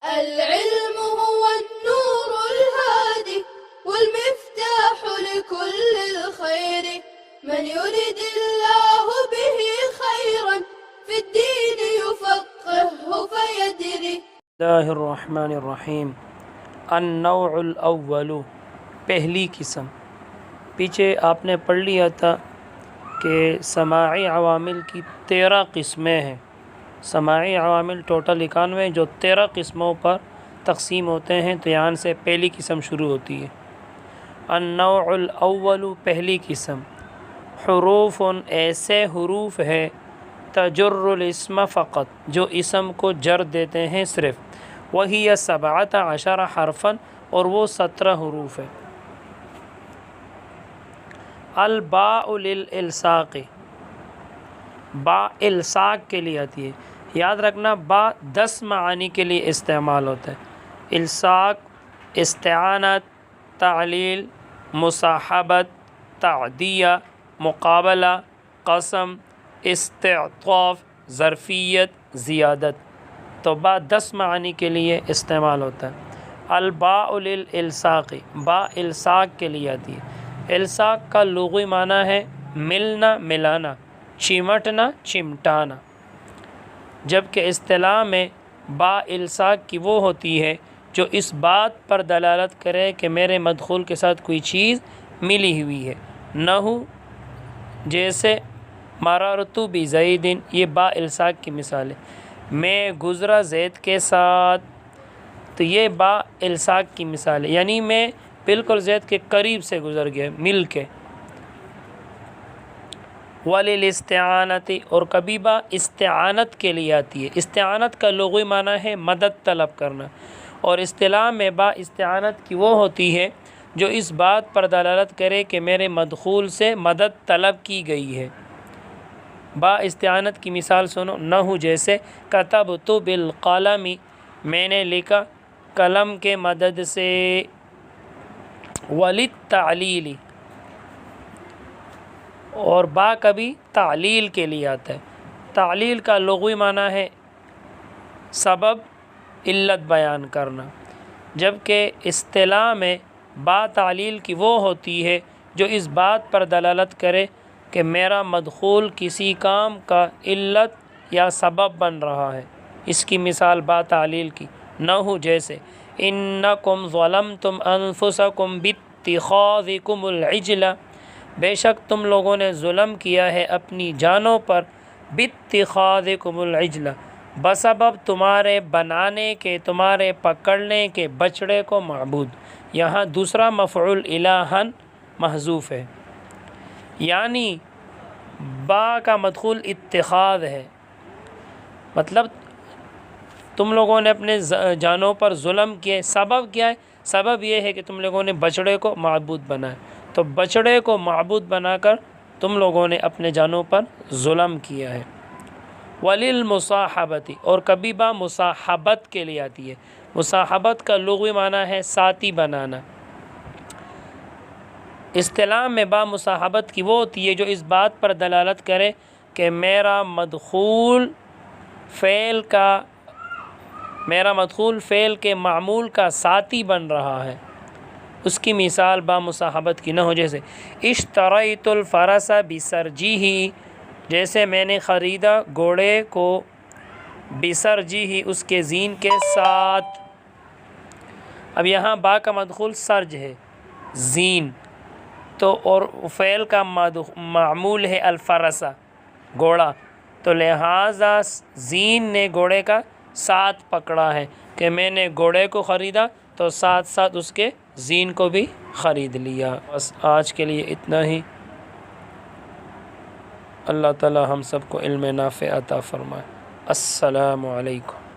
العلم هو النور الهادي والمفتاح لكل الخير، من يرد الله به خيرا في الدين يفقهه فيدري. اللہ الرحمن الرحیم۔ النوع الاول، پہلی قسم۔ پیچھے آپ نے پڑھ لیا تھا کہ سماعی عوامل کی 13 قسمیں ہیں۔ سماعی عوامل ٹوٹل 91 جو 13 قسموں پر تقسیم ہوتے ہیں، تو یہاں سے پہلی قسم شروع ہوتی ہے۔ النوع الاول، پہلی قسم، حروف ایسے حروف ہے تجر الاسم فقط، جو اسم کو جر دیتے ہیں صرف، وہی 17 حرفاً، اور وہ 17 حروف ہے۔ الباء للالصاق، با الصاق کے لیے آتی ہے۔ یاد رکھنا با 10 معانی کے لیے استعمال ہوتا ہے۔ الصاق، استعانت، تعلیل، مصاحبت، تعدیہ، مقابلہ، قسم، استعطاف، ظرفیت، زیادت، تو با 10 معانی کے لیے استعمال ہوتا ہے۔ الباء للالصاق، با الصاق کے لیے آتی ہے۔ الصاق کا لغوی معنی ہے ملنا، ملانا، چمٹنا، چمٹانا، جبکہ اصطلاح میں با الصاق کی وہ ہوتی ہے جو اس بات پر دلالت کرے کہ میرے مدخول کے ساتھ کوئی چیز ملی ہوئی ہے۔ نحو جیسے مررت بزید، یہ با الصاق کی مثال ہے۔ میں گزرا زید کے ساتھ، تو یہ با الصاق کی مثال ہے، یعنی میں بالکل زید کے قریب سے گزر گیا، مل کے۔ وللاستعانت، اور کبھی با استعانت کے لیے آتی ہے۔ استعانت کا لغوی معنی ہے مدد طلب کرنا، اور اصطلاح میں با استعانت کی وہ ہوتی ہے جو اس بات پر دلالت کرے کہ میرے مدخول سے مدد طلب کی گئی ہے۔ با استعانت کی مثال سنو، نحو جیسے کتبت بالقلم، میں نے لکھا قلم کے مدد سے۔ وللتعلیل، اور با کبھی تعلیل کے لیے آتا ہے۔ تعلیل کا لغوی معنی ہے سبب، علت بیان کرنا، جبکہ اصطلاح میں با تعلیل کی وہ ہوتی ہے جو اس بات پر دلالت کرے کہ میرا مدخول کسی کام کا علت یا سبب بن رہا ہے۔ اس کی مثال با تعلیل کی، نحو جیسے انکم ظلمتم انفسکم باتخاذکم العجل، بے شک تم لوگوں نے ظلم کیا ہے اپنی جانوں پر، باتخاذکم العجل، بسبب تمہارے بنانے کے، تمہارے پکڑنے کے بچڑے کو معبود۔ یہاں دوسرا مفعول الہن محذوف ہے، یعنی با کا مدخول اتخاذ ہے، مطلب تم لوگوں نے اپنے جانوں پر ظلم کیا ہے۔ سبب کیا ہے؟ سبب یہ ہے کہ تم لوگوں نے بچڑے کو معبود بنایا، تو بچڑے کو معبود بنا کر تم لوگوں نے اپنے جانوں پر ظلم کیا ہے۔ وللمصاحبت، اور کبھی با مصاحبت کے لیے آتی ہے۔ مصاحبت کا لغوی معنی ہے ساتھی بنانا۔ اصطلاح میں با مصاحبت کی وہ ہوتی ہے جو اس بات پر دلالت کرے کہ میرا مدخول فعل کے معمول کا ساتھی بن رہا ہے۔ اس کی مثال با مصاحبت کی، نہ ہو جیسے اشتریت الفرس بسرجہ، جیسے میں نے خریدا گھوڑے کو، بسرجہ، اس کے زین کے ساتھ۔ اب یہاں با کا مدخول سرج ہے، زین، تو اور فعل کا معمول ہے الفرس، گھوڑا، تو لہٰذا زین نے گھوڑے کا ساتھ پکڑا ہے کہ میں نے گھوڑے کو خریدا تو ساتھ ساتھ اس کے زین کو بھی خرید لیا۔ بس آج کے لیے اتنا ہی۔ اللہ تعالی ہم سب کو علم نافع عطا فرمائے۔ السلام علیکم۔